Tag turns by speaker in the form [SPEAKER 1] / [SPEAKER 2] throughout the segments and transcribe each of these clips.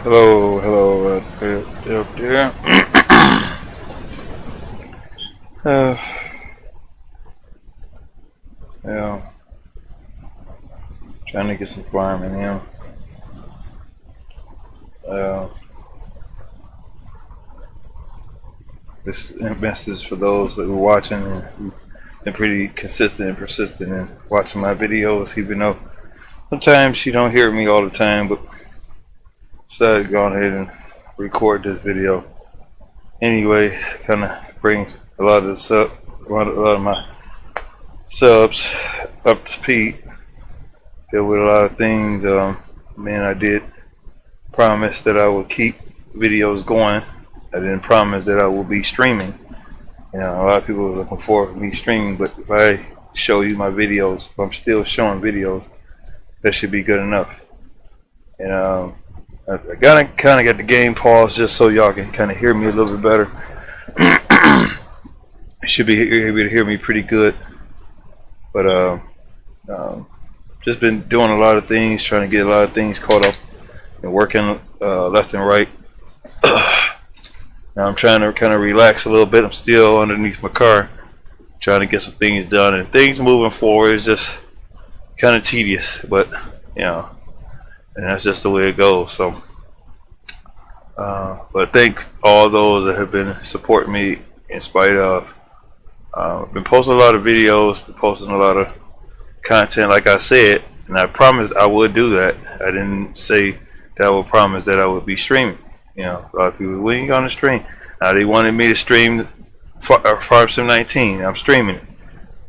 [SPEAKER 1] Hello, up there. Yeah, trying to get some farming in. This message for those that were watching and who've been pretty consistent and persistent in watching my videos, even though sometimes you don't hear me all the time, but decided to go ahead and record this video anyway. Kind of brings a lot of my subs up to speed. Deal with a lot of things. Man, I did promise that I would keep videos going. I didn't promise that I will be streaming. You know, a lot of people are looking forward to me streaming, but if I show you my videos, if I'm still showing videos, that should be good enough. And I kind of got the game paused just so y'all can kind of hear me a little bit better. You should be able to hear me pretty good. But just been doing a lot of things, trying to get a lot of things caught up and working left and right. Now I'm trying to kind of relax a little bit. I'm still underneath my car, trying to get some things done, and things moving forward is just kind of tedious, but you know, and that's just the way it goes. So but thank all those that have been supporting me in spite of. I've been posting a lot of videos, been posting a lot of content, like I said, and I promised I would do that. I didn't say that I would promise that I would be streaming. You know, a lot of people, when you gonna stream? Now they wanted me to stream Farm Sim 19. I'm streaming it.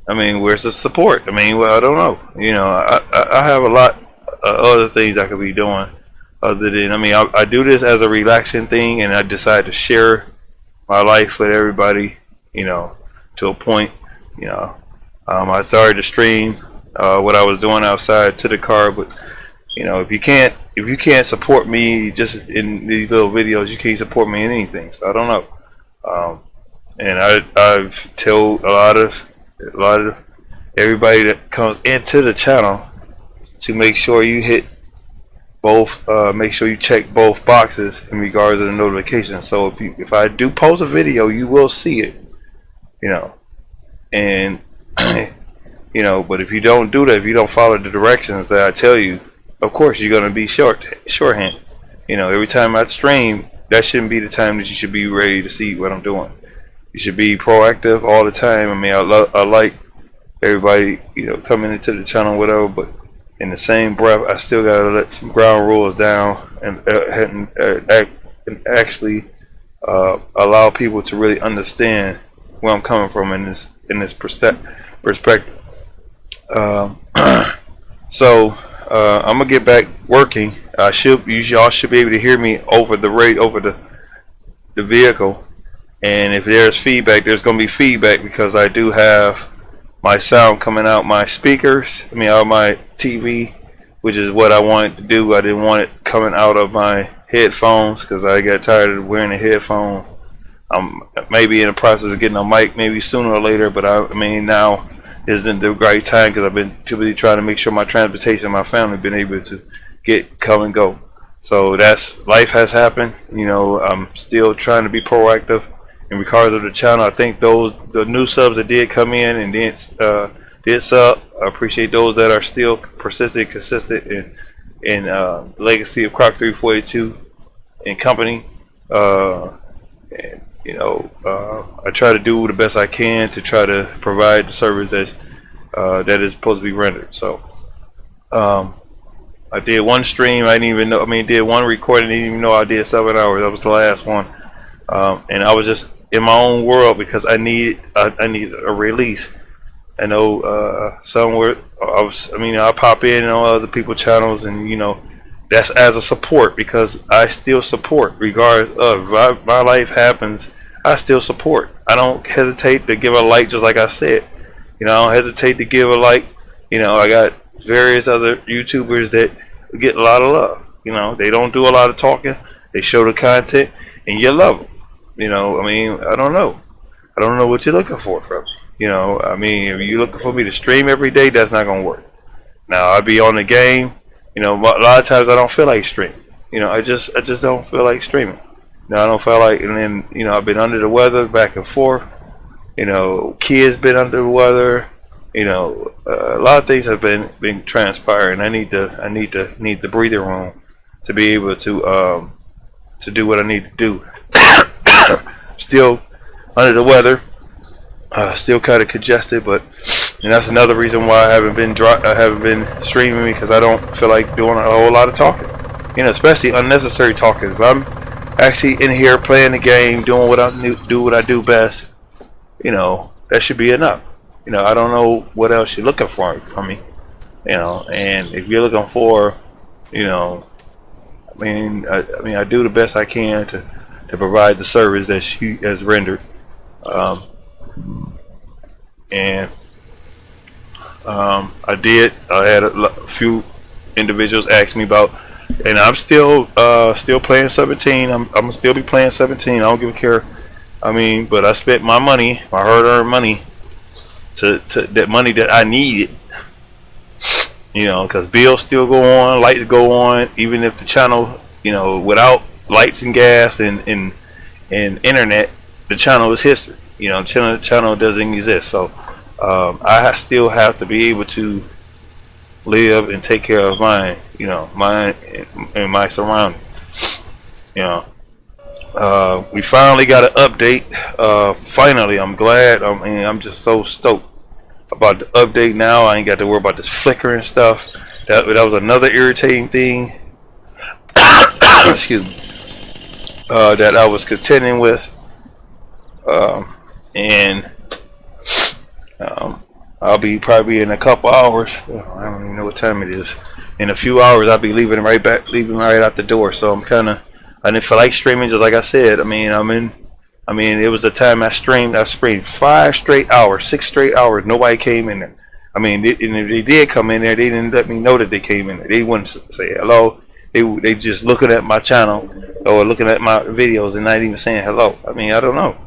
[SPEAKER 1] I mean, where's the support? I mean, well, I don't know. You know, I have a lot of other things I could be doing other than, I mean, I do this as a relaxing thing, and I decide to share my life with everybody, you know, to a point. You know, I started to stream what I was doing outside to the car, but you know, if you can't support me just in these little videos, you can't support me in anything. So I don't know. And I've told a lot of everybody that comes into the channel to make sure you hit both, make sure you check both boxes in regards to the notification. So if I do post a video, you will see it. You know, and you know, but if you don't do that, if you don't follow the directions that I tell you, of course you're gonna be shorthand. You know, every time I stream, that shouldn't be the time that you should be ready to see what I'm doing. You should be proactive all the time. I mean, I like everybody, you know, coming into the channel, whatever, but in the same breath, I still gotta let some ground rules down and actually allow people to really understand where I'm coming from in this perspective. So I'm gonna get back working. Y'all should be able to hear me over the vehicle. And if there's feedback, there's gonna be feedback because I do have my sound coming out my speakers. Out of my TV, which is what I wanted to do. I didn't want it coming out of my headphones because I got tired of wearing the headphones. I'm maybe in the process of getting a mic, maybe sooner or later. But now isn't the right time because I've been too busy trying to make sure my transportation, my family, been able to come and go. So life has happened. I'm still trying to be proactive in regards of the channel. I think the new subs that did come in and did sub, I appreciate those that are still persistent, consistent in legacy of CROC 342 and company. I try to do the best I can to try to provide the service that is supposed to be rendered. So I did one stream. I didn't even know. Did one recording. Didn't even know I did 7 hours. That was the last one. And I was just in my own world because I need a release. I know somewhere I pop in on other people's channels, and that's as a support because I still support regardless of my life happens. I still support. I don't hesitate to give a like, just like I said. I don't hesitate to give a like. I got various other YouTubers that get a lot of love. They don't do a lot of talking. They show the content, and you love them. I don't know. I don't know what you're looking for from me. If you're looking for me to stream every day, that's not gonna work. Now I'll be on the game. A lot of times I don't feel like streaming. I just don't feel like streaming. I don't feel like, and then I've been under the weather back and forth. Kids been under the weather. A lot of things have been transpiring. I need the breathing room to be able to do what I need to do. Still under the weather. Still kind of congested, but that's another reason why I haven't been streaming, because I don't feel like doing a whole lot of talking. Especially unnecessary talking. If I'm actually in here playing the game, doing what I do best, that should be enough. I don't know what else you're looking for from me. And if you're looking for, I do the best I can to provide the service that she has rendered. I had a few individuals ask me about, and I'm still playing 17. I'm gonna still be playing 17. I don't give a care. But I spent my money, my hard-earned money, to that money that I needed. Because bills still go on, lights go on, even if the channel, without lights and gas and internet, the channel is history. The channel doesn't exist. So I still have to be able to live and take care of mine, mine and my surroundings. We finally got an update. Finally, I'm glad. I'm just so stoked about the update now. I ain't got to worry about this flickering stuff. That was another irritating thing. Excuse me. That I was contending with. I'll be probably in a couple hours. I don't even know what time it is. In a few hours, I'll be leaving right out the door. So I didn't feel like streaming, just like I said. It was a time I streamed 5 straight hours, 6 straight hours. Nobody came in there. And if they did come in there, they didn't let me know that they came in there. They wouldn't say hello. They just looking at my channel or looking at my videos and not even saying hello. I don't know.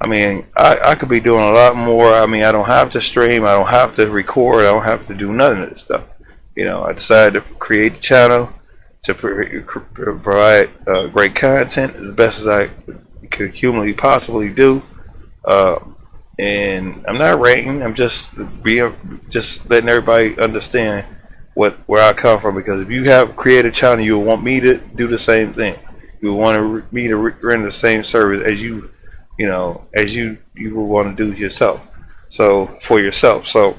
[SPEAKER 1] I could be doing a lot more. I don't have to stream. I don't have to record. I don't have to do none of this stuff. I decided to create a channel to provide great content as best as I could humanly possibly do. And I'm not ranting. I'm just letting everybody understand where I come from. Because if you have created a channel, you will want me to do the same thing. You will want me to render the same service as you would want to do yourself. So for yourself. So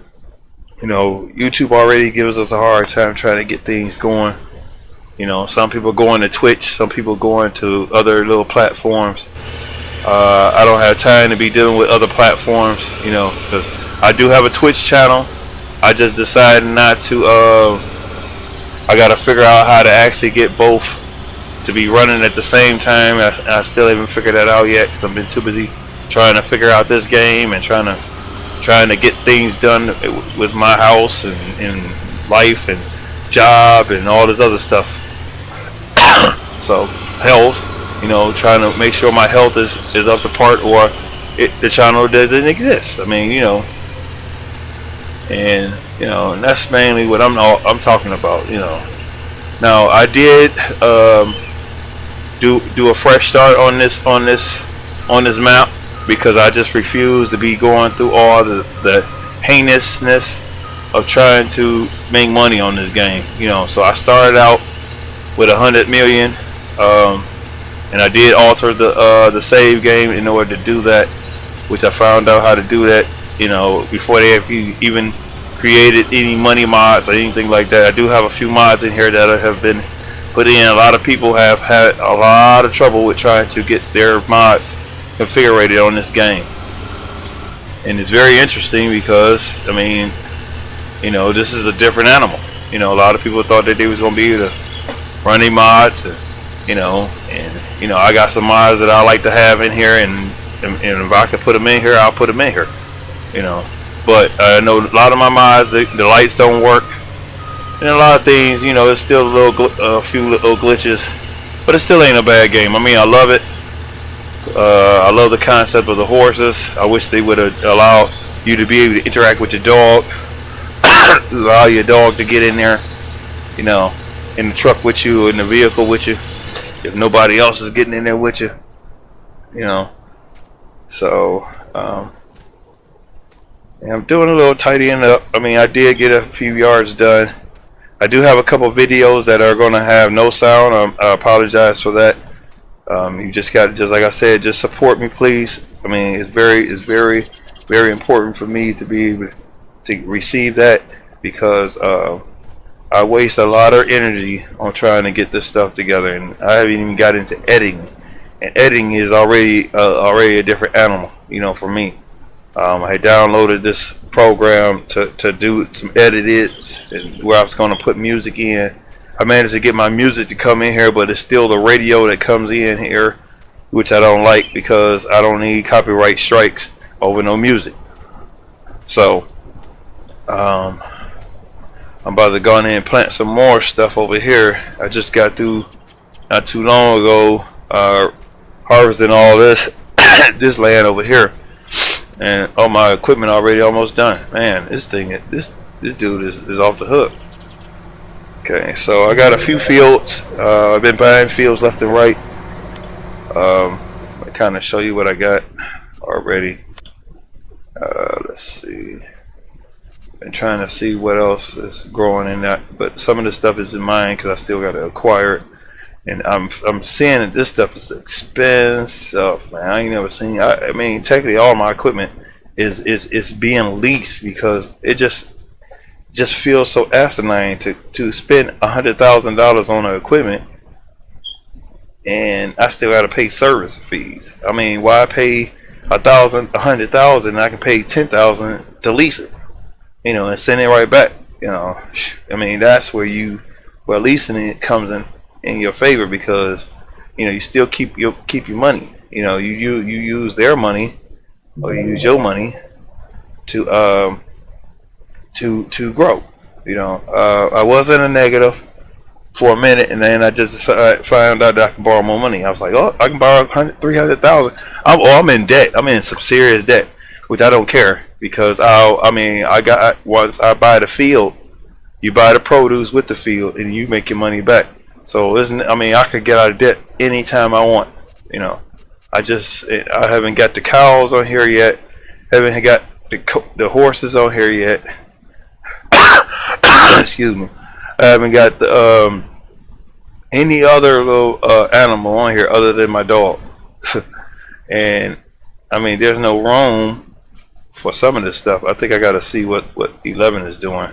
[SPEAKER 1] You know, YouTube already gives us a hard time trying to get things going. You know, some people going to Twitch, some people going to other little platforms. I don't have time to be dealing with other platforms, you know, because I do have a Twitch channel. I just decided not to. I got to figure out how to actually get both to be running at the same time. I still haven't figured that out yet because I've been too busy trying to figure out this game and trying to get things done with my house and life and job and all this other stuff. So health, you know, trying to make sure my health is up to part, or the channel doesn't exist. I mean, you know, and you know, and that's mainly what I'm talking about. You know, now I did do a fresh start on this map because I just refuse to be going through all the heinousness of trying to make money on this game. You know, so I started out with 100 million. And I did alter the save game in order to do that, which I found out how to do that, you know, before they have even created any money mods or anything like that. I do have a few mods in here that have been put in. A lot of people have had a lot of trouble with trying to get their mods configured on this game, and it's very interesting because, I mean, you know, this is a different animal. You know, a lot of people thought that they was going to be able to run any mods, you know, and you know, I got some mods that I like to have in here, and if I can put them in here, I'll put them in here, you know. But I know a lot of my mods, the lights don't work, and a lot of things, you know, it's still a few little glitches, but it still ain't a bad game. I mean, I love it. I love the concept of the horses. I wish they would have allowed you to be able to interact with your dog, allow your dog to get in there, you know, in the truck with you or in the vehicle with you, if nobody else is getting in there with you, you know. So I'm doing a little tidying up. I mean, I did get a few yards done. I do have a couple videos that are going to have no sound. I apologize for that. You just got to, just like I said, just support me, please. I mean, it's very important for me to be able to receive that, because I waste a lot of energy on trying to get this stuff together, and I haven't even got into editing. And editing is already a different animal, you know, for me. I downloaded this program to do some edits, and where I was going to put music in. I managed to get my music to come in here, but it's still the radio that comes in here, which I don't like, because I don't need copyright strikes over no music. So I'm about to go in and plant some more stuff over here. I just got through not too long ago harvesting all this this land over here, and all my equipment already almost done. Man, this dude is off the hook. Okay, so I got a few fields. I've been buying fields left and right. I kind of show you what I got already. Let's see. Been trying to see what else is growing in that, but some of the stuff is in mine because I still got to acquire it. And I'm seeing that this stuff is expensive, man. I ain't never seen. I mean, technically, all my equipment is being leased, because it just feels so asinine to spend $100,000 on the equipment, and I still got to pay service fees. I mean, why pay $100,000 and I can pay $10,000 to lease it, you know, and send it right back? You know, I mean, that's where leasing it comes in your favor, because you know, you still keep your money. You know, you use their money, or you use your money to grow. You know, I was in a negative for a minute, and then I just found out that I can borrow more money. I was like, oh, I can borrow $300,000. I'm in debt. I'm in some serious debt, which I don't care, because once I buy the field, you buy the produce with the field, and you make your money back. So I could get out of debt anytime I want. You know, I haven't got the cows on here yet. Haven't got the horses on here yet. Excuse me. I haven't got the any other little animal on here other than my dog. And I mean, there's no room for some of this stuff. I think I got to see what 11 is doing.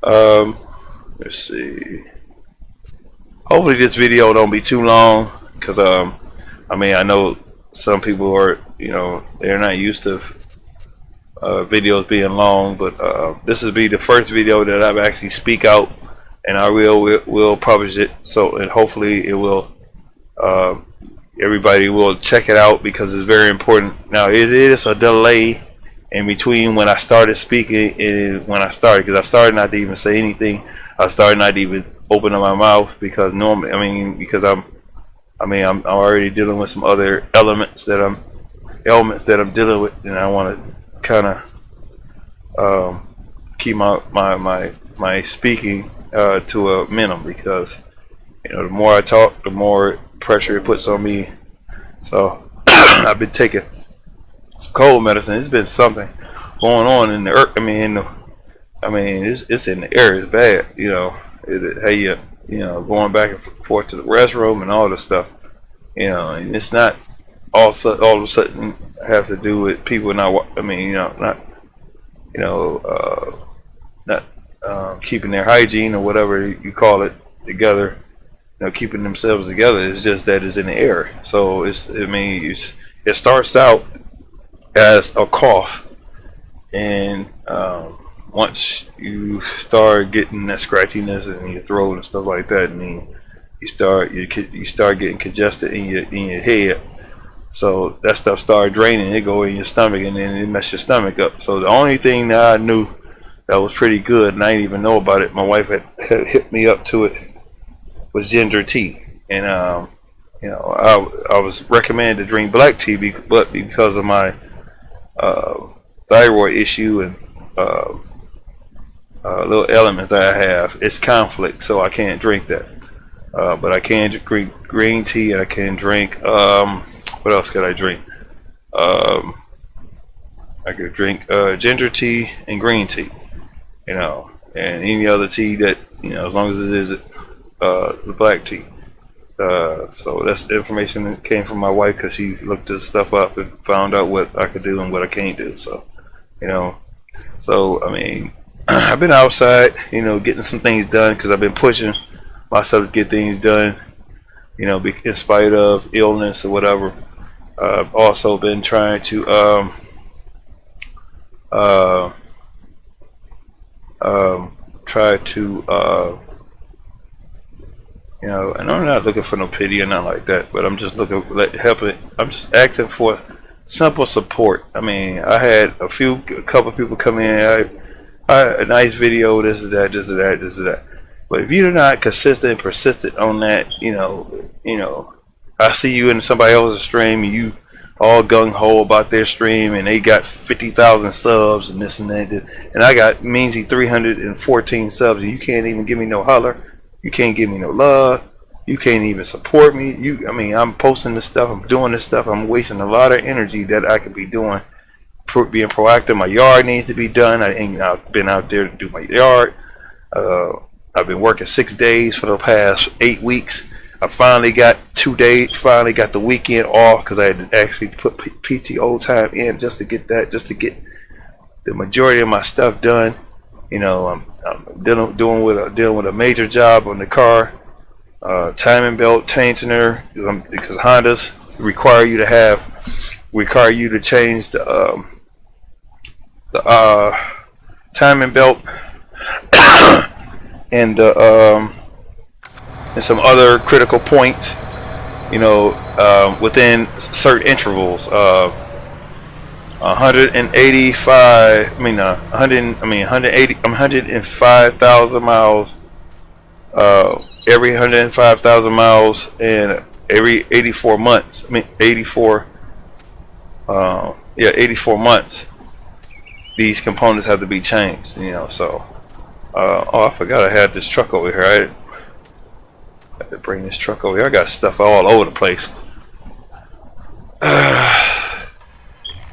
[SPEAKER 1] Let's see. Hopefully this video don't be too long, because I mean, I know some people are, you know, they're not used to videos being long, but this will be the first video that I've actually speak out, and I will publish it. So, and hopefully it will, everybody will check it out, because it's very important. Now it is a delay in between when I started speaking and when I started, because I started not to even say anything. I started not to even open up my mouth, because normally, I mean, because I'm already dealing with some other ailments that I'm dealing with, and I want to kind of keep my speaking to a minimum, because, you know, the more I talk, the more pressure it puts on me. So I've been taking some cold medicine. It's been something going on in the earth. It's in the air. It's bad. You know, hey, you know, going back and forth to the restroom and all this stuff. You know, and it's not all of a sudden have to do with people not. I mean, you know, not keeping their hygiene or whatever you call it together. You know, keeping themselves together. It's just that it's in the air. So it starts out as a cough, and once you start getting that scratchiness in your throat and stuff like that, and then you start getting congested in your head. So that stuff started draining. It go in your stomach, and then it mess your stomach up. So the only thing that I knew that was pretty good, and I didn't even know about it, my wife had hit me up to it, was ginger tea. And you know, I was recommended to drink black tea, but because of my thyroid issue and little elements that I have, it's conflict, so I can't drink that. But I can drink green tea, and I can drink what else could I drink? I could drink ginger tea and green tea, you know, and any other tea that, you know, as long as it is the black tea. So that's the information that came from my wife, because she looked this stuff up and found out what I could do and what I can't do. So, you know, I mean, I've been outside, you know, getting some things done, because I've been pushing myself to get things done, you know, in spite of illness or whatever. I've also been trying to you know, and I'm not looking for no pity or nothing like that, but I'm just looking helping. I'm just asking for simple support. I mean, I had a couple people come in. A nice video. This is that. But if you're not consistent and persistent on that, you know, I see you in somebody else's stream, and you all gung ho about their stream, and they got 50,000 subs and this and that, and I got measly 314 subs, and you can't even give me no holler. You can't give me no love. You can't even support me. I mean, I'm posting this stuff. I'm doing this stuff. I'm wasting a lot of energy that I could be doing, being proactive. My yard needs to be done. I've been out there to do my yard. I've been working 6 days for the past 8 weeks. I finally got 2 days. Finally got the weekend off, because I had to actually put PTO time in just to get the majority of my stuff done. You know, I'm dealing with a major job on the car, timing belt tensioner, because Hondas require you to change the timing belt and some other critical points, you know, within certain intervals. 105,000 miles every 105,000 miles, and every 84 months. 84 months, these components have to be changed, you know. So oh, I forgot I had this truck over here. I had to bring this truck over here. I got stuff all over the place.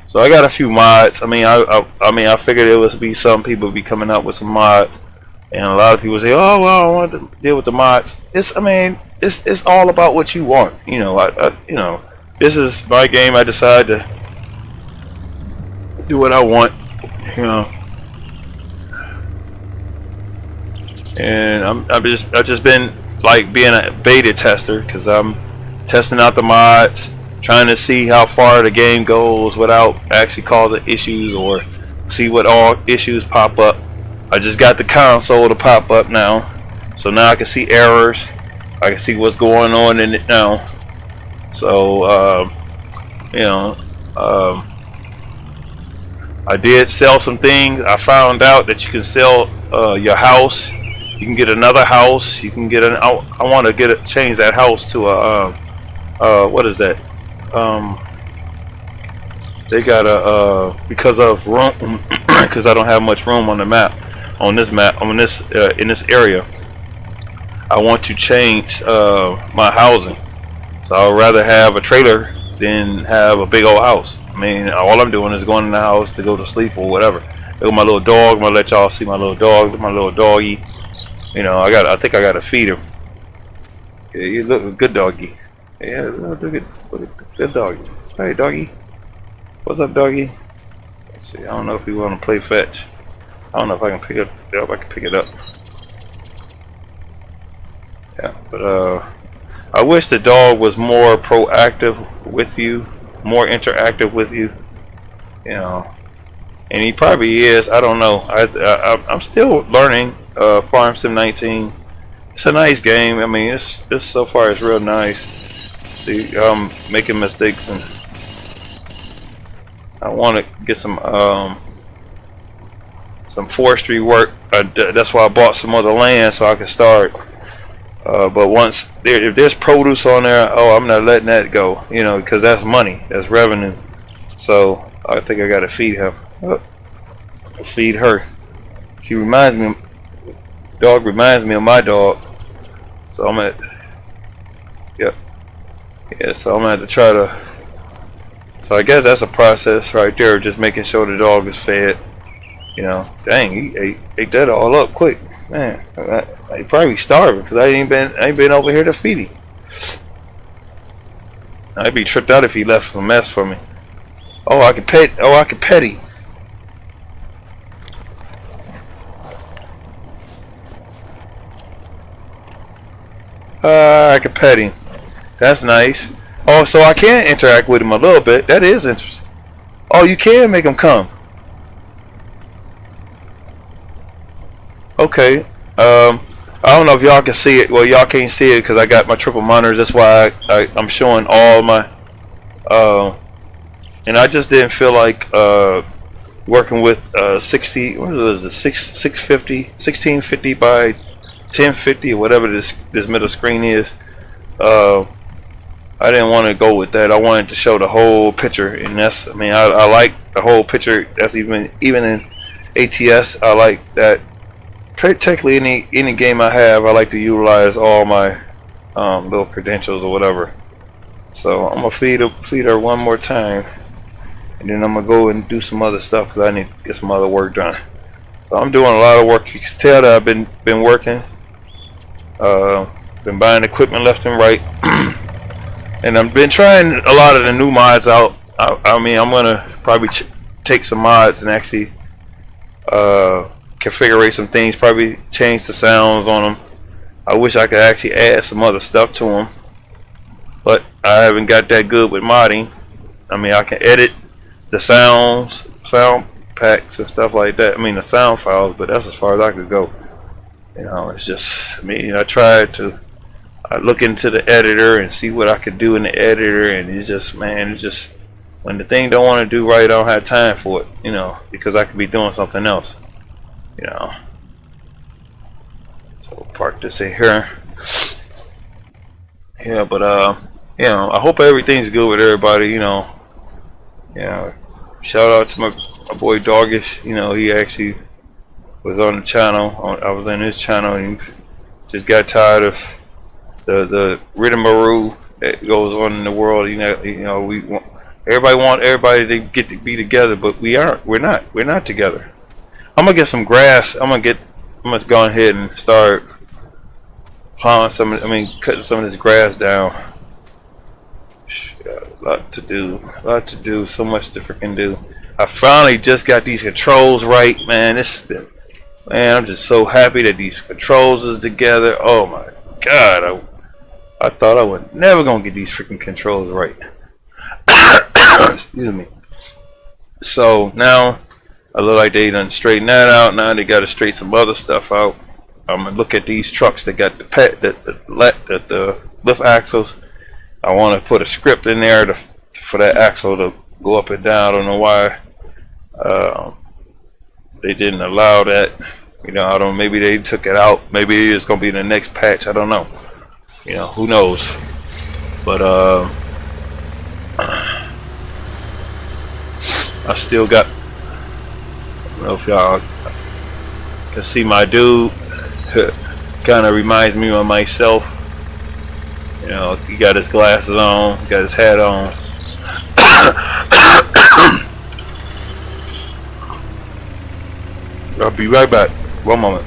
[SPEAKER 1] So I got a few mods. I figured there would be some people be coming up with some mods, and a lot of people say, "Oh, well, I don't want to deal with the mods." It's all about what you want. You know, you know, this is my game. I decide to do what I want, you know. And I've just been like being a beta tester, because I'm testing out the mods, trying to see how far the game goes without actually causing issues, or see what all issues pop up. I just got the console to pop up now, so now I can see errors. I can see what's going on in it now. So you know, I did sell some things. I found out that you can sell your house. You can get another house. You can get an. I want to change that house to a what is that? They got a because of room, because I don't have much room on the map, on this in this area. I want to change my housing, so I'd rather have a trailer than have a big old house. I mean, all I'm doing is going in the house to go to sleep or whatever. Look at my little dog. I'm gonna let y'all see my little dog, my little doggy. You know, I think I gotta feed him. Yeah, you look a good doggy. Yeah, look at good doggy. Hey, doggy. What's up, doggy? Let's see. I don't know if you want to play fetch. I don't know if I can pick it up. Yeah, if I can pick it up. Yeah, but I wish the dog was more proactive with you, more interactive with you. You know, and he probably is. I don't know. I'm still learning Farm Sim 19. It's a nice game. I mean, it's so far it's real nice. See, I'm making mistakes, and I want to get some forestry work. That's why I bought some other land so I can start. But once if there's produce on there, oh, I'm not letting that go. You know, because that's money, that's revenue. So I think I gotta feed him. Feed her. She reminds me. Dog reminds me of my dog. So I'm at. Yep. Yeah. So I'm gonna have to try to. So I guess that's a process right there, just making sure the dog is fed. You know, dang, he ate that all up quick, man. He probably starving because I ain't been over here to feed him. I'd be tripped out if he left a mess for me. Oh, I can pet. Oh, I can pet him. I can pet him. That's nice. Oh, so I can interact with him a little bit. That is interesting. Oh, you can make him come. Okay. I don't know if y'all can see it. Well, y'all can't see it because I got my triple monitors. That's why I'm showing all my. And I just didn't feel like working with 60. What is it? 650, 1650 by 1050 or whatever this middle screen is. I didn't want to go with that. I wanted to show the whole picture, and that's. I mean, I like the whole picture. That's even in ATS. I like that. Technically, any game I have, I like to utilize all my little credentials or whatever. So I'm gonna feed her one more time, and then I'm gonna go and do some other stuff because I need to get some other work done. So I'm doing a lot of work. You can tell that I've been working. Been buying equipment left and right. And I've been trying a lot of the new mods out. I mean, I'm gonna probably take some mods and actually configure some things. Probably change the sounds on them. I wish I could actually add some other stuff to them, but I haven't got that good with modding. I mean, I can edit the sound packs and stuff like that. I mean, the sound files, but that's as far as I could go. You know, it's just. I mean, I tried to. I look into the editor and see what I could do in the editor, and it's just, man, it's just when the thing don't want to do right, I don't have time for it, you know, because I could be doing something else, you know. So we'll park this in here. Yeah, but you know, I hope everything's good with everybody, you know. Yeah, shout out to my boy DAWGISH. You know, he actually was on the channel. I was in his channel, and he just got tired of the rigmarole that goes on in the world. You know, we want everybody to get to be together, but we aren't. We're not together. I'm gonna get some grass. I'm gonna go ahead and start plowing cutting some of this grass down. A lot to do. So much to freaking do. I finally just got these controls right, man. Man, I'm just so happy that these controls is together. Oh my God, I thought I was never gonna get these freaking controls right. Excuse me. So now I look like they done straighten that out. Now they got to straighten some other stuff out. I'm gonna look at these trucks that got the lift axles. I want to put a script in there for that axle to go up and down. I don't know why they didn't allow that. You know, I don't. Maybe they took it out. Maybe it's gonna be in the next patch. I don't know. You know, who knows? But I still got. I don't know if y'all can see my dude. Kind of reminds me of myself. You know, he got his glasses on, got his hat on. I'll be right back. One moment.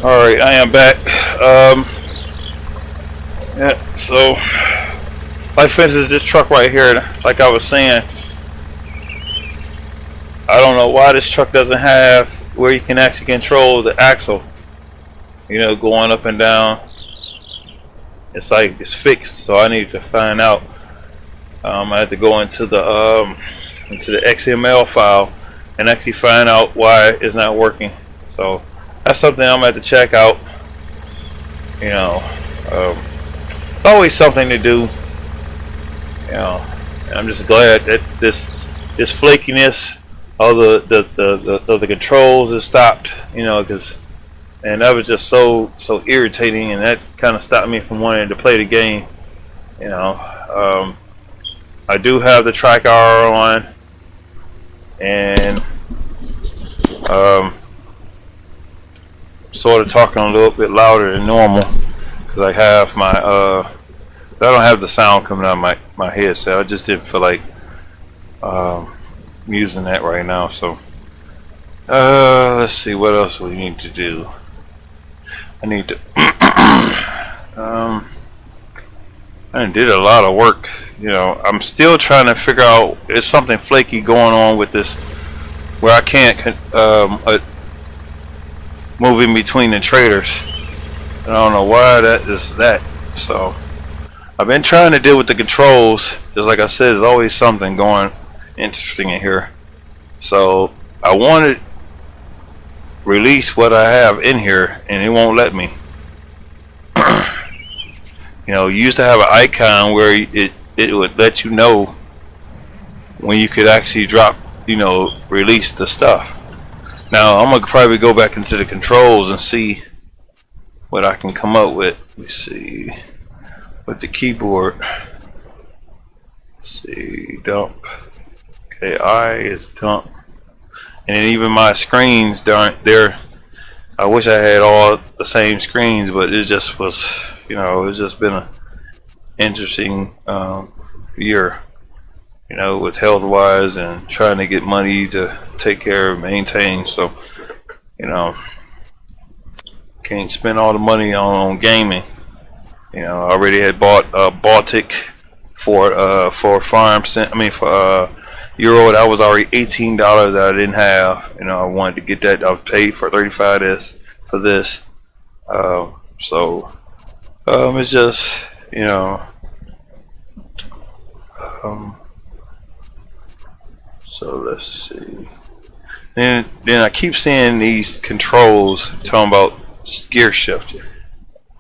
[SPEAKER 1] Alright, I am back. Yeah, so like for instance, this truck right here, like I was saying, I don't know why this truck doesn't have where you can actually control the axle, you know, going up and down. It's like it's fixed, so I need to find out. I have to go into the XML file and actually find out why it's not working. So that's something I'm going to have to check out. You know, it's always something to do. You know, and I'm just glad that this flakiness of the controls has stopped. You know, and that was just so irritating, and that kind of stopped me from wanting to play the game. You know, I do have the tracker on, and sort of talking a little bit louder than normal because I have my I don't have the sound coming out of my headset. I just didn't feel like using that right now. So let's see what else we need to do. I need to I did a lot of work. You know, I'm still trying to figure out, there's something flaky going on with this where I can't move in between the traders. I don't know why that is that. So I've been trying to deal with the controls. Just like I said, there's always something going interesting in here. So I want to release what I have in here, and it won't let me. You know, you used to have an icon where it would let you know when you could actually drop, you know, release the stuff. Now I'm gonna probably go back into the controls and see what I can come up with. Let me see with the keyboard. Let's see, dump. Okay, I is dump, and then even my screens there. I wish I had all the same screens, but it just was, you know, it's just been an interesting year. You know, with health wise and trying to get money to take care of, maintain. So, you know, can't spend all the money on gaming. You know, I already had bought Baltic for farm. I mean, for euro. That was already $18 that I didn't have. You know, I wanted to get that. I paid for 35 for this. It's just, you know, so let's see. Then I keep seeing these controls talking about gear shift.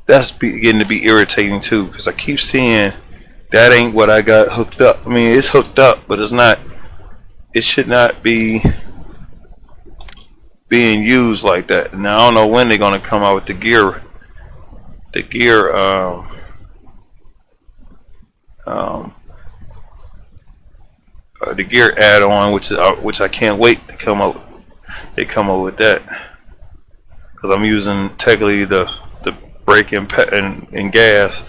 [SPEAKER 1] That's getting to be irritating too, because I keep seeing that ain't what I got hooked up. I mean, it's hooked up, but it's not. It should not be being used like that. Now I don't know when they're gonna come out with the gear add-on, which I can't wait to come up. They come up with that, because I'm using technically the brake and gas,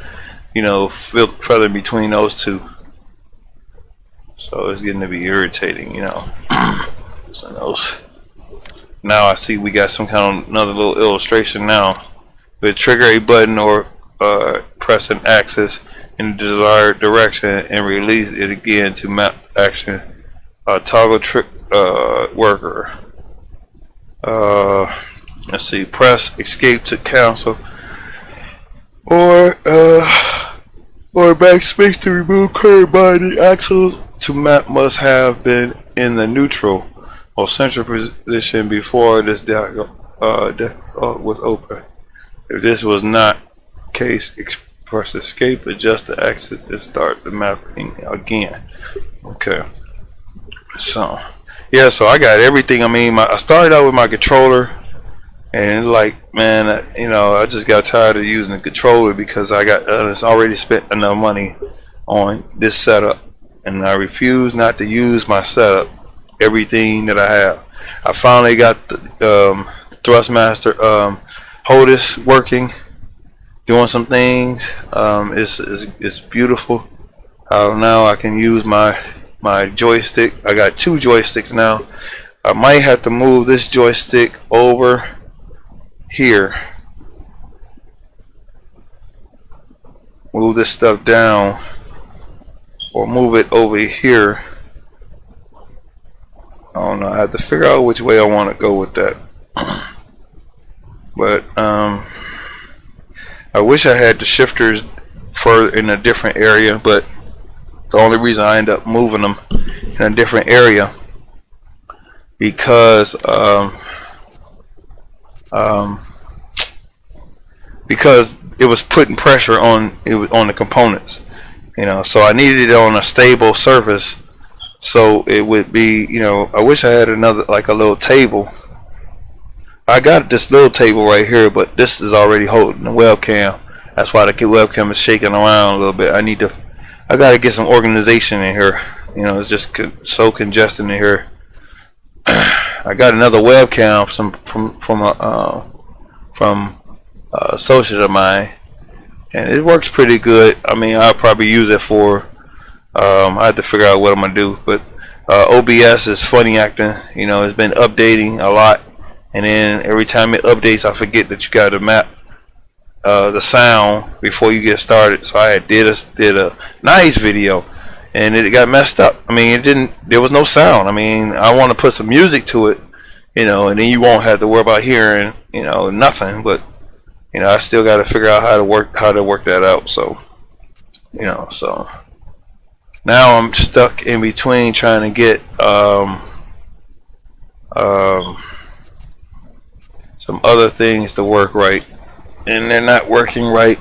[SPEAKER 1] you know, feather between those two. So it's getting to be irritating, you know. So now I see we got some kind of another little illustration now. We trigger a button or press an axis in the desired direction and release it again to map action. Toggle trick worker. Let's see. Press escape to cancel, or backspace to remove current body axle. To map must have been in the neutral or central position before this was open. If this was not case, press escape, adjust the axis, and start the mapping again. Okay. So yeah, so I got everything. I mean, I started out with my controller, and like, man, you know, I just got tired of using the controller because I got it's already spent enough money on this setup, and I refuse not to use my setup, everything that I have. I finally got the Thrustmaster HOTAS working, doing some things. It's beautiful. Now I can use my joystick. I got two joysticks now. I might have to move this joystick over here, move this stuff down, or move it over here. I don't know. I have to figure out which way I want to go with that. But I wish I had the shifters further in a different area, but the only reason I end up moving them in a different area because it was putting pressure on the components, you know. So I needed it on a stable surface, so it would be, you know. I wish I had another, like a little table. I got this little table right here, but this is already holding the webcam. That's why the webcam is shaking around a little bit. I got to get some organization in here. You know, it's just so congested in here. I got another webcam from a associate of mine, and it works pretty good. I mean, I'll probably use it for. I have to figure out what I'm gonna do, but OBS is funny acting. You know, it's been updating a lot, and then every time it updates, I forget that you got to map the sound before you get started. So I did a nice video, and it got messed up. I mean, there was no sound. I mean, I want to put some music to it, you know, and then you won't have to worry about hearing, you know, nothing. But you know, I still got to figure out how to work that out. So, you know, so now I'm stuck in between trying to get some other things to work right, and they're not working right.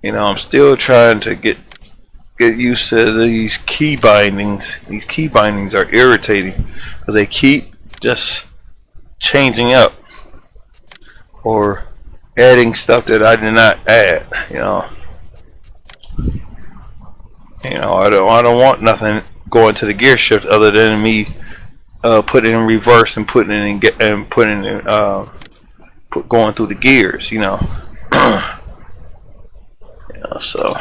[SPEAKER 1] You know, I'm still trying to get used to these key bindings. These key bindings are irritating because they keep just changing up or adding stuff that I did not add. You know, I don't want nothing going to the gear shift other than me putting in reverse and putting it in going through the gears. You know. So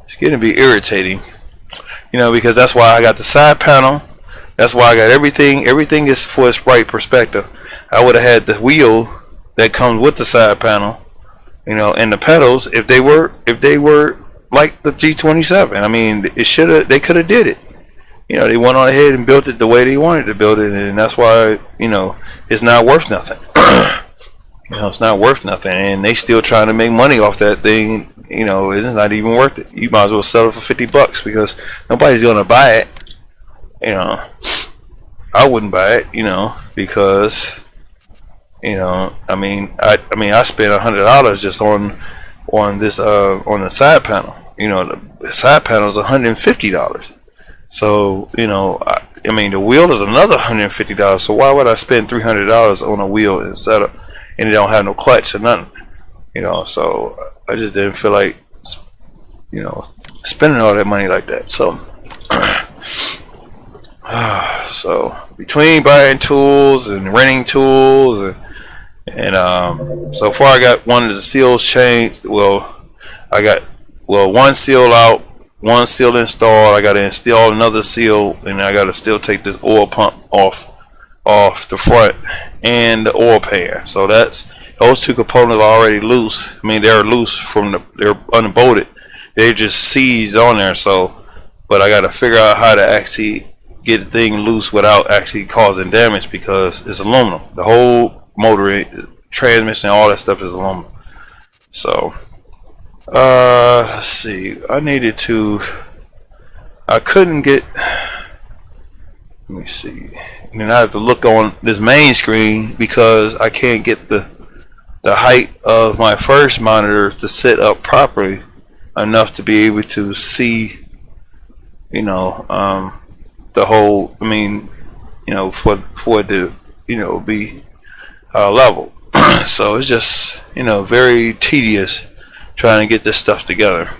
[SPEAKER 1] it's getting to be irritating, you know, because that's why I got the side panel. That's why I got everything. Everything is for its right perspective. I would have had the wheel that comes with the side panel, you know, and the pedals if they were like the G27. I mean, they could have did it, you know, they went on ahead and built it the way they wanted to build it, and that's why, you know, it's not worth nothing. You know, it's not worth nothing, and they still trying to make money off that thing. You know, it's not even worth it. You might as well sell it for $50 because nobody's gonna buy it. You know, I wouldn't buy it. You know, because, you know, I mean, I spent $100 just on this on the side panel. You know, the side panel is $150. So, you know, I mean, the wheel is another $150. So why would I spend $300 on a wheel and setup, and it don't have no clutch or nothing? You know, so I just didn't feel like, you know, spending all that money like that. So, so between buying tools and renting tools, and so far I got one of the seals changed. Well, I got one seal out, one seal installed. I got to install another seal, and I got to still take this oil pump off the front and the oil pan. So that's, those two components are already loose. I mean, they're loose they're unbolted. They're just seized on there. So, but I got to figure out how to actually get the thing loose without actually causing damage, because it's aluminum. The whole motor, transmission, all that stuff is aluminum. So, let's see. I couldn't get. Let me see. And then I have to look on this main screen because I can't get the height of my first monitor to set up properly enough to be able to see, you know, the whole, I mean, you know, for it to, you know, be level. So it's just, you know, very tedious trying to get this stuff together.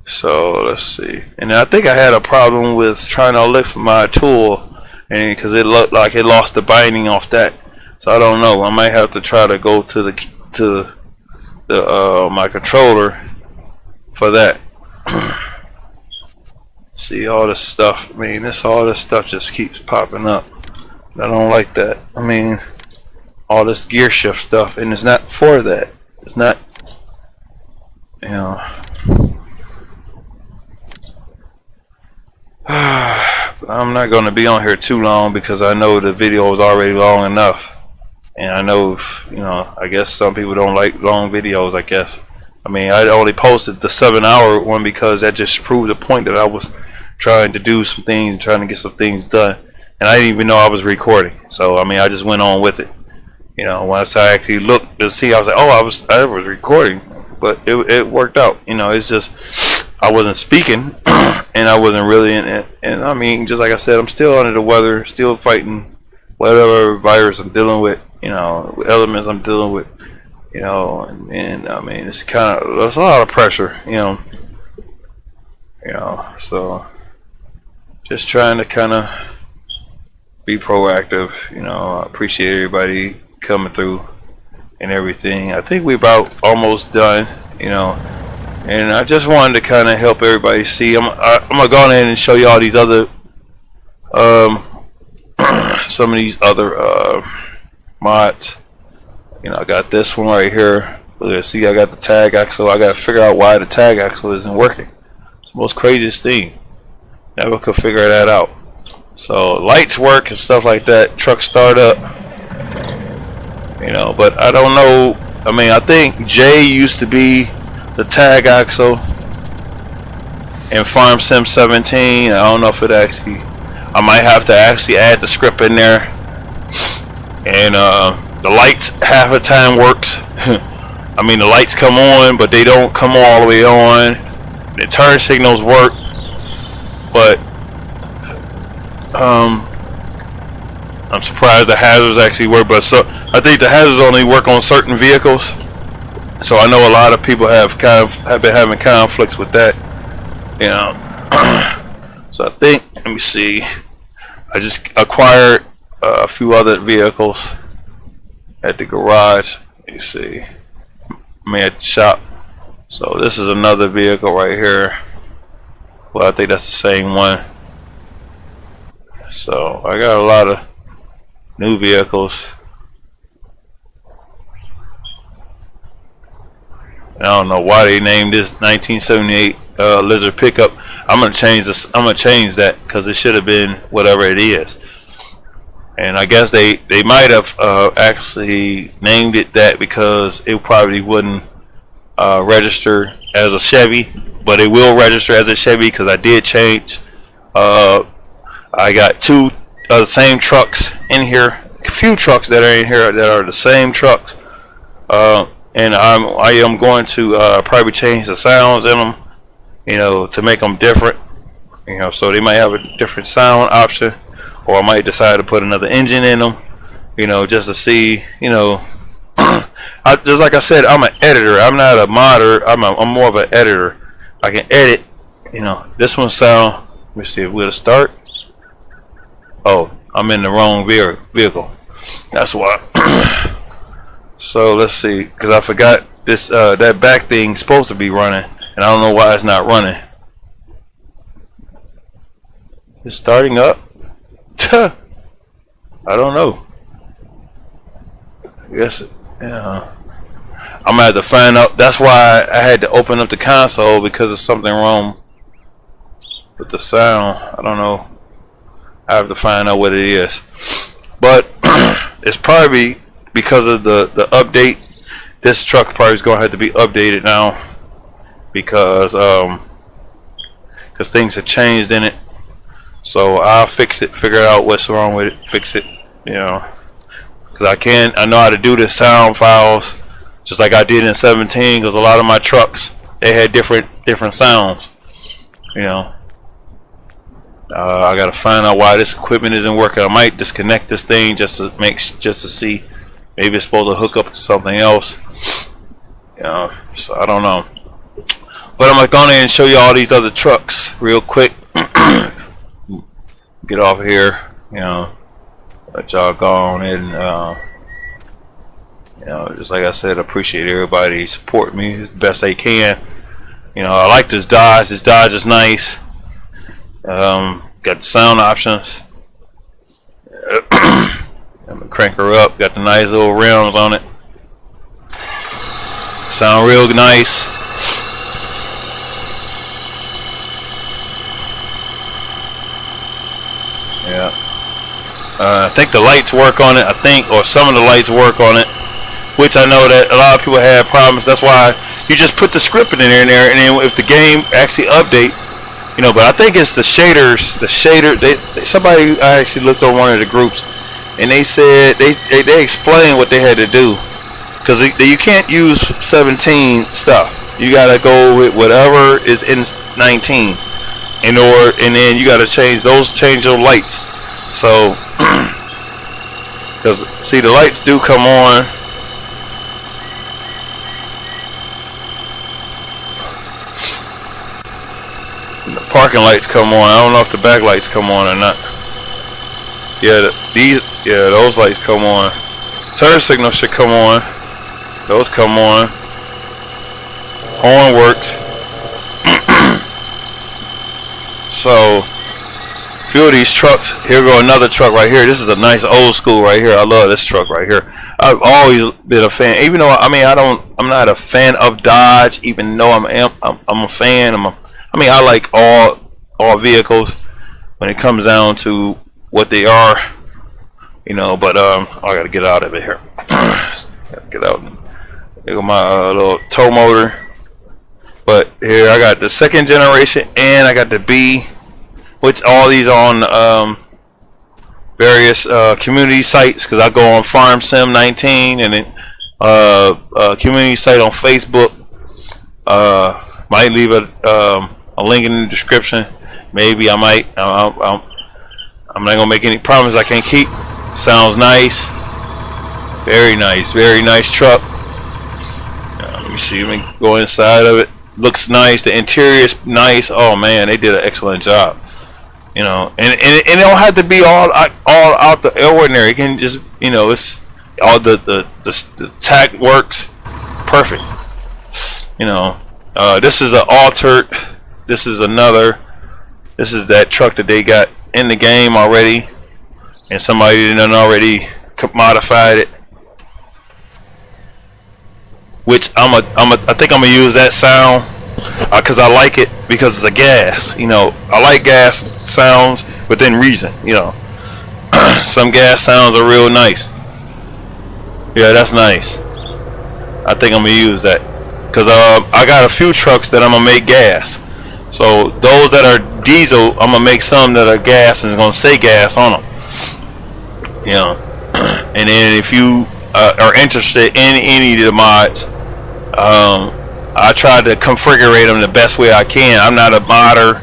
[SPEAKER 1] So let's see. And I think I had a problem with trying to lift my tool, and because it looked like it lost the binding off that. So I don't know. I might have to try to go to my controller for that. See all this stuff. I mean, all this stuff just keeps popping up. I don't like that. I mean, all this gear shift stuff, and it's not for that. It's not, you know. I'm not going to be on here too long because I know the video is already long enough. And I know, you know, I guess some people don't like long videos, I guess. I mean, I only posted the 7-hour one because that just proved the point that I was trying to do some things, trying to get some things done. And I didn't even know I was recording. So, I mean, I just went on with it. You know, once I actually looked to see, I was like, oh, I was recording. But it worked out. You know, it's just, I wasn't speaking and I wasn't really in it. And I mean, just like I said, I'm still under the weather, still fighting whatever virus I'm dealing with. You know, elements I'm dealing with, you know, and I mean, it's a lot of pressure, you know, so just trying to kind of be proactive, you know. I appreciate everybody coming through and everything. I think we're about almost done, you know, and I just wanted to kind of help everybody see. I'm gonna go ahead and show you all these other, some of these other, mods. You know, I got this one right here. Let's see, I got the tag axle. I got to figure out why the tag axle isn't working. It's the most craziest thing. Never could figure that out. So lights work and stuff like that. Truck start up. You know, but I don't know. I mean, I think J used to be the tag axle in Farm Sim 17. I don't know if it actually. I might have to actually add the script in there. And the lights half the time works. I mean, the lights come on, but they don't come all the way on. The turn signals work, but I'm surprised the hazards actually work. But so I think the hazards only work on certain vehicles. So I know a lot of people have been having conflicts with that. You know. So I think, let me see. I just acquired a few other vehicles at the garage. You see, at the shop. So this is another vehicle right here. Well, I think that's the same one. So I got a lot of new vehicles. I don't know why they named this 1978 Lizard pickup. I'm gonna change this. I'm gonna change that because it should have been whatever it is. And I guess they might have actually named it that because it probably wouldn't register as a Chevy, but it will register as a Chevy because I did change. I got two of the same trucks in here, a few trucks that are in here that are the same trucks, and I am going to probably change the sounds in them, you know, to make them different, you know, so they might have a different sound option, or I might decide to put another engine in them, you know, just to see, you know. Just like I said, I'm an editor. I'm not a modder. I'm more of an editor. I can edit, you know. This one sound. Let me see if we'll start. Oh, I'm in the wrong vehicle. That's why. So let's see, because I forgot this. That back thing's supposed to be running, and I don't know why it's not running. It's starting up. I don't know. Yes. Yeah. I'm gonna have to find out. That's why I had to open up the console, because there's something wrong with the sound. I don't know. I have to find out what it is. But it's probably because of the update. This truck probably is gonna have to be updated now because things have changed in it. So I'll fix it, figure out what's wrong with it, fix it, you know. Because I know how to do the sound files just like I did in 17, because a lot of my trucks, they had different sounds, you know. I gotta find out why this equipment isn't working. I might disconnect this thing just to see. Maybe it's supposed to hook up to something else, you know. So I don't know. But I'm gonna go in and show you all these other trucks real quick. Get off here, you know. Let y'all go on and you know, just like I said, appreciate everybody support me as best they can. You know, I like this Dodge. This Dodge is nice. Got the sound options. I'm gonna crank her up. Got the nice little rims on it. Sound real nice. Yeah. I think the lights work on it. I think, or some of the lights work on it, which I know that a lot of people have problems. That's why you just put the script in there, and then if the game actually update, you know. But I think it's the shaders. The shader. Somebody, I actually looked on one of the groups, and they said they explained what they had to do, because you can't use 17 stuff. You gotta go with whatever is in 19, and then you gotta change your lights. So, because see, the lights do come on. The parking lights come on. I don't know if the back lights come on or not. Yeah, those lights come on. Turn signal should come on. Those come on. Horn works. So, few of these trucks. Here go another truck right here. This is a nice old school right here. I love this truck right here. I've always been a fan, even though I'm not a fan of Dodge, even though I'm a fan. I like all vehicles when it comes down to what they are, you know. But I gotta get out of it here. Gotta get out. There go my little tow motor. But here I got the second generation, and I got the B, which all these are on various community sites, because I go on Farm Sim 19 and then community site on Facebook. Might leave a link in the description. Maybe I might. I'm not gonna make any promises I can't keep. Sounds nice. Very nice truck. Let me see. Let me go inside of it. Looks nice. The interior is nice. Oh man, they did an excellent job. You know, and it don't have to be all out the ordinary. It can just, you know, it's all the tack works perfect. You know, this is an altered. This is that truck that they got in the game already, and somebody done already modified it. Which I think I'm gonna use that sound because I like it, because it's a gas. You know, I like gas sounds within reason. You know, some gas sounds are real nice. Yeah, that's nice. I think I'm gonna use that because I got a few trucks that I'm gonna make gas. So those that are diesel, I'm gonna make some that are gas and it's gonna say gas on them. You know, and then if you are interested in any of the mods, I try to configure them the best way I can. I'm not a modder,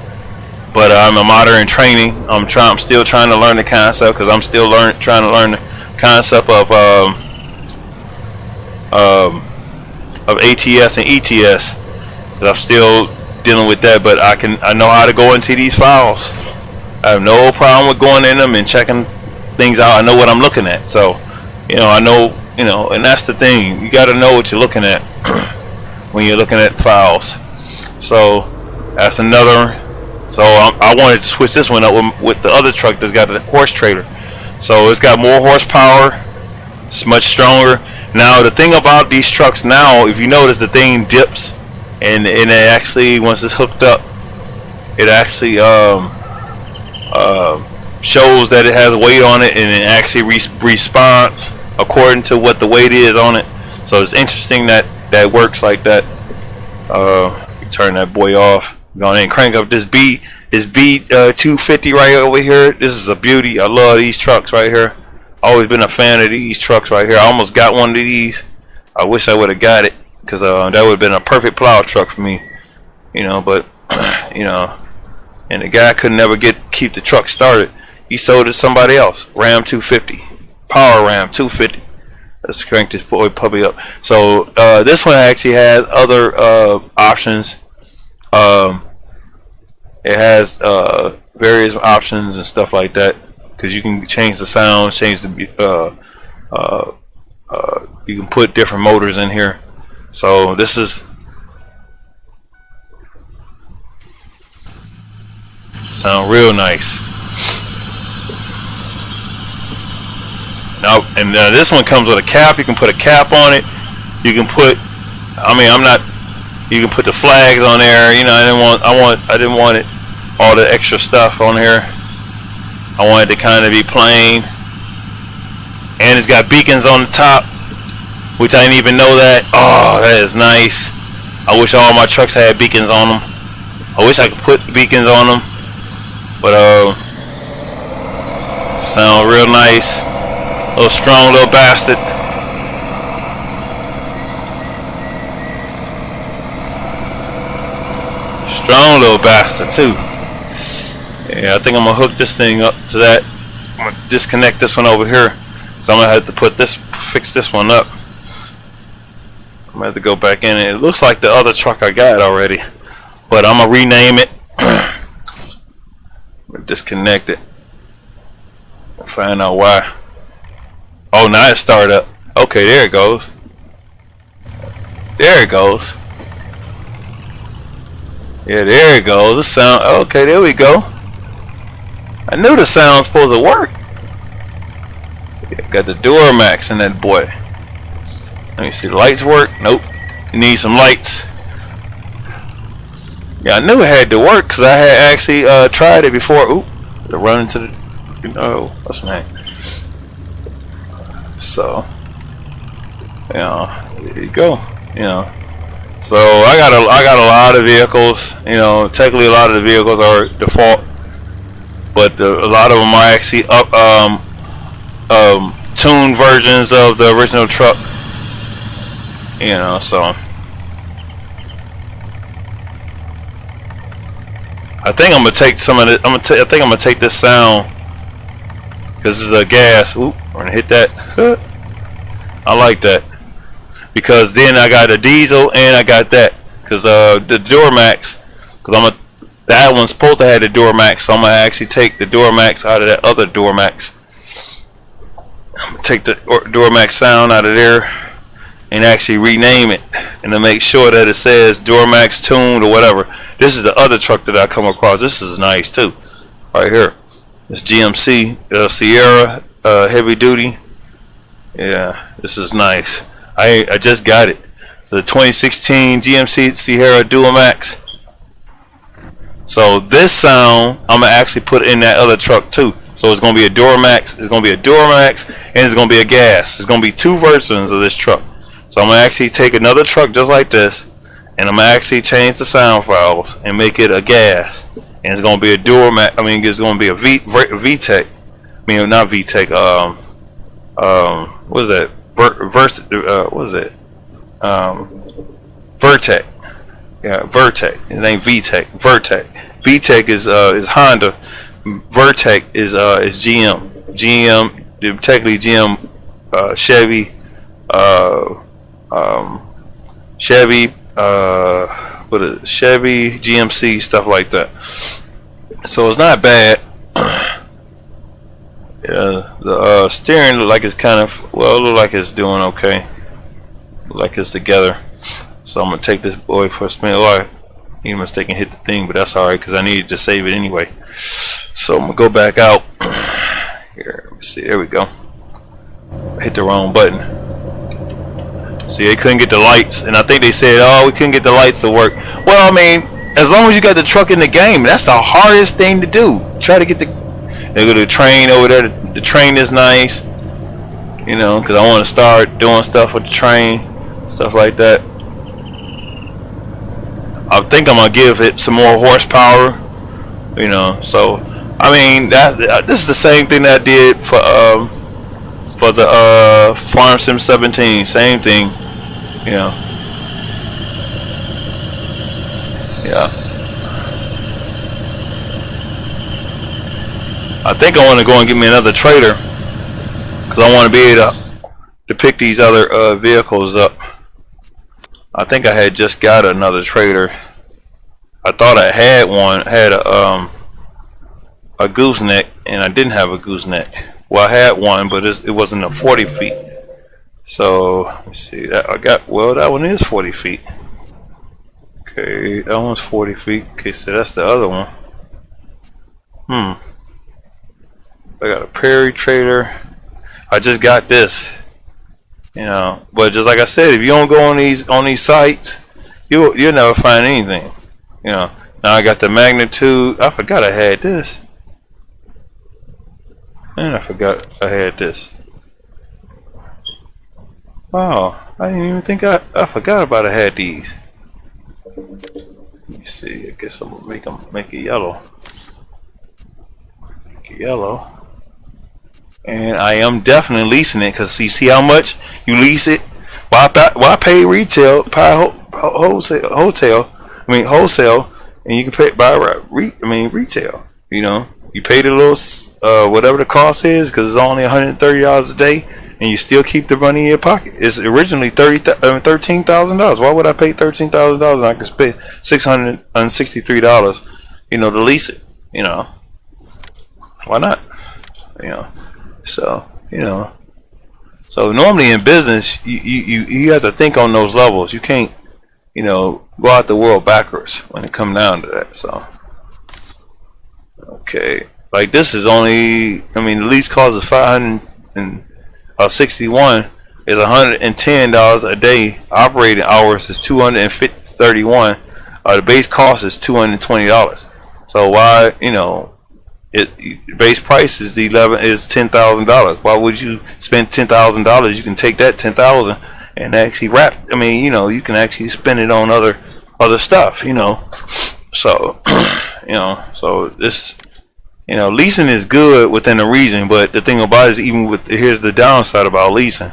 [SPEAKER 1] but I'm a modder in training. I'm still trying to learn the concept because I'm still trying to learn the concept of ATS and ETS. I'm still dealing with that, but I know how to go into these files. I have no problem with going in them and checking things out. I know what I'm looking at, so you know, I know, you know, and that's the thing. You got to know what you're looking at when you're looking at files. So that's another. So I wanted to switch this one up with the other truck that's got a horse trailer. So it's got more horsepower. It's much stronger. Now the thing about these trucks now, if you notice, the thing dips, and it actually, once it's hooked up, it actually shows that it has weight on it, and it actually responds according to what the weight is on it. So it's interesting that that works like that. You turn that boy off. Go ahead and crank up this B 250 right over here. This is a beauty. I love these trucks right here. Always been a fan of these trucks right here. I almost got one of these. I wish I would have got it because that would have been a perfect plow truck for me. You know, but you know, and the guy could never keep the truck started. He sold it to somebody else. Ram 250, Power Ram 250. Let's crank this boy puppy up. So this one actually has other options. It has various options and stuff like that, because you can change the sound, change the you can put different motors in here. So this is sound real nice. Now, and this one comes with a cap. You can put a cap on it. You can put, you can put the flags on there. You know, I didn't want it all the extra stuff on here. I wanted to kind of be plain. And it's got beacons on the top, which I didn't even know that. Oh, that is nice. I wish all my trucks had beacons on them. I wish I could put beacons on them, but sound real nice. Little strong little bastard. Strong little bastard too. Yeah, I think I'm gonna hook this thing up to that. I'm gonna disconnect this one over here. So I'm gonna have to fix this one up. I'm gonna have to go back in. It looks like the other truck I got already, but I'm gonna rename it. I'm gonna disconnect it and find out why. Oh, now it started up. Okay, there it goes. There it goes. Yeah, there it goes. The sound. Okay, there we go. I knew the sound's supposed to work. Yeah, got the Duramax in that boy. Let me see. The lights work. Nope. You need some lights. Yeah, I knew it had to work because I had actually tried it before. Oop. To run into the. Oh, what's my name? So, you know, there you go. You know, so I got a lot of vehicles. You know, technically a lot of the vehicles are default, but a lot of them are actually tuned versions of the original truck. You know, so I think I'm gonna take some of it. I think I'm gonna take this sound, because this is a gas. Oop, I'm gonna hit that. I like that, because then I got a diesel and I got that, because the Duramax, because that one's supposed to have the Duramax, so I'm gonna actually take the Duramax out of that other Duramax. I'm gonna take the Duramax sound out of there and actually rename it, and to make sure that it says Duramax tuned or whatever. This is the other truck that I come across. This is nice too, right here. It's GMC Sierra heavy duty. Yeah, this is nice. I just got it. So the 2016 GMC Sierra Dual Max. So this sound I'm gonna actually put in that other truck too. So it's gonna be a Duramax, it's gonna be a Duramax, and it's gonna be a gas. It's gonna be two versions of this truck. So I'm gonna actually take another truck just like this, and I'm gonna actually change the sound files and make it a gas. And it's gonna be a Duramax. I mean, it's gonna be a VTEC. I mean, not VTEC. What is that? What is it? Vertec. Yeah, Vertec. It ain't VTEC. Vertec. VTEC is Honda. Vertec is GM. GM. Technically GM. Chevy. Chevy. What is it? Chevy, GMC, stuff like that. So it's not bad. Yeah, the steering look like it's kind of, well, it look like it's doing okay. Look like it's together. So I'm gonna take this boy for a spin. Oh, I made a mistake and hit the thing, but that's alright because I needed to save it anyway. So I'm gonna go back out. Here, let me see. There we go. I hit the wrong button. See, they couldn't get the lights, and I think they said, "Oh, we couldn't get the lights to work." Well, I mean, as long as you got the truck in the game, that's the hardest thing to do. Try to get the. They go to the train over there. The train is nice, you know, because I want to start doing stuff with the train, stuff like that. I think I'm gonna give it some more horsepower, you know. So, I mean, this is the same thing that I did for the Farm Sim 17. Same thing, you know. Yeah. I think I want to go and get me another trailer because I want to be able to pick these other vehicles up. I think I had just got another trailer. I thought I had one, had a gooseneck, and I didn't have a gooseneck. Well, I had one, but it wasn't a 40 feet. So let's see, that I got. Well, that one is 40 feet. Okay, that one's 40 feet. Okay, so that's the other one. I got a Prairie trailer. I just got this, you know. But just like I said, if you don't go on these sites, you'll never find anything, you know. Now I got the magnitude. I forgot I had this, and I forgot I had this. Wow, I didn't even think I forgot about I had these. Let me see. I guess I'm gonna make it yellow. Make it yellow. And I am definitely leasing it because see how much you lease it. Why pay retail, wholesale, and you can pay retail. You know, you pay the little whatever the cost is because it's only $130 a day, and you still keep the money in your pocket. It's originally $13,000. Why would I pay $13,000 and I can spend $663? You know, to lease it. You know, why not? You know. So, you know, so normally in business, you have to think on those levels. You can't, you know, go out the world backwards when it comes down to that. So, okay, like this is only, I mean, the lease cost is $561 is $110 a day. Operating hours is $231. The base cost is $220. So why, you know? Base price is $10,000. Why would you spend $10,000? You can take that $10,000 and actually wrap. I mean, you know, you can actually spend it on other stuff. You know, so you know, so this, you know, leasing is good within a reason. But the thing about it is, even with here's the downside about leasing,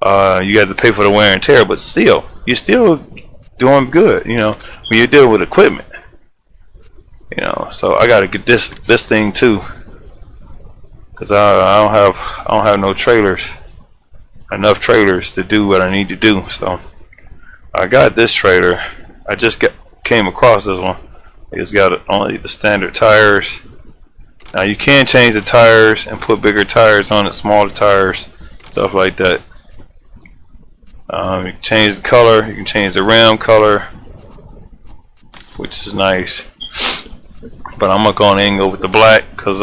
[SPEAKER 1] you have to pay for the wear and tear. But still, you're still doing good. You know, when you're dealing with equipment. You know, so I gotta get this thing too, cause I don't have no trailers, enough trailers to do what I need to do. So I got this trailer. I just came across this one. It's got only the standard tires. Now you can change the tires and put bigger tires on it, smaller tires, stuff like that. You can change the color. You can change the rim color, which is nice. But I'm gonna go on and go with the black because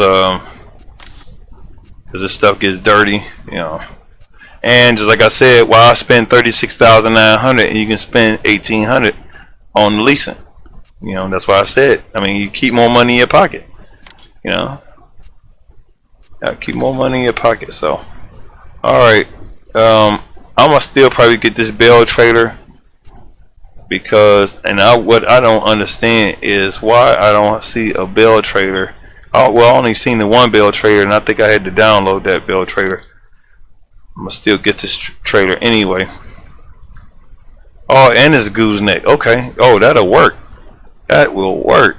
[SPEAKER 1] this stuff gets dirty, you know. And just like I said, why I spend $36,900 and you can spend $1,800 on the leasing, You know, that's why I said, I mean, you keep more money in your pocket. You know, keep more money in your pocket. So, all right, I'm gonna still probably get this Bell trailer because, and what I don't understand is why I don't see a Bell trailer. Oh, well, I only seen the one Bell trailer, and I think I had to download that Bell trailer. I'm gonna still get this trailer anyway. Oh, and it's gooseneck. Okay. Oh, that'll work. That will work.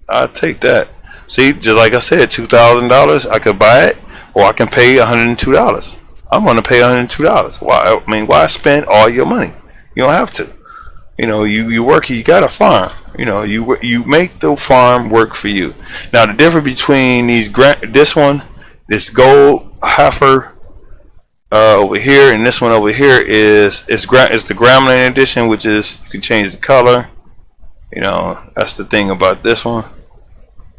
[SPEAKER 1] I'll take that. See, just like I said, $2,000. I could buy it, or I can pay $102. I'm gonna pay $102. Why? I mean, why spend all your money? You don't have to. You know, you work. You got a farm. You know, you make the farm work for you. Now, the difference between this gold heifer over here, and this one over here is it's the Gremlin edition, which is you can change the color. You know, that's the thing about this one.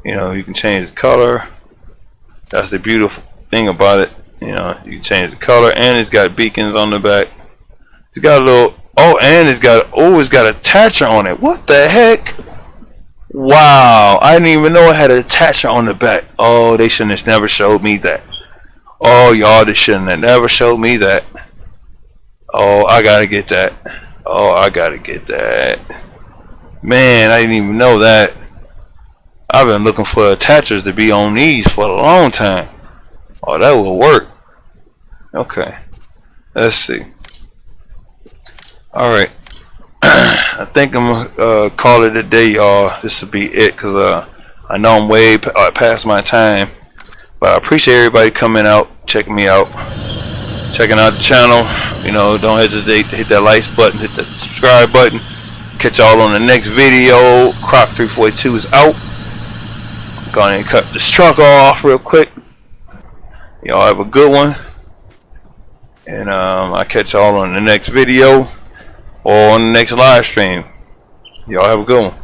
[SPEAKER 1] You know, you can change the color. That's the beautiful thing about it. You know, you can change the color, and it's got beacons on the back. It's got a little, and it's got a attacher on it. What the heck? Wow, I didn't even know it had an attacher on the back. Oh, they shouldn't have never showed me that. Oh, y'all, they shouldn't have never showed me that. Oh, I gotta get that. Oh, I gotta get that. Man, I didn't even know that. I've been looking for attachers to be on these for a long time. Oh, that will work. Okay, let's see. All right, I think I'm gonna call it a day, y'all. This will be it, cause I know I'm way past my time. But I appreciate everybody coming out, checking me out, checking out the channel. You know, don't hesitate to hit that like button, hit that subscribe button. Catch y'all on the next video. Croc 342 is out. Go ahead and cut this trunk off real quick. Y'all have a good one. And I'll catch y'all on the next video or on the next live stream. Y'all have a good one.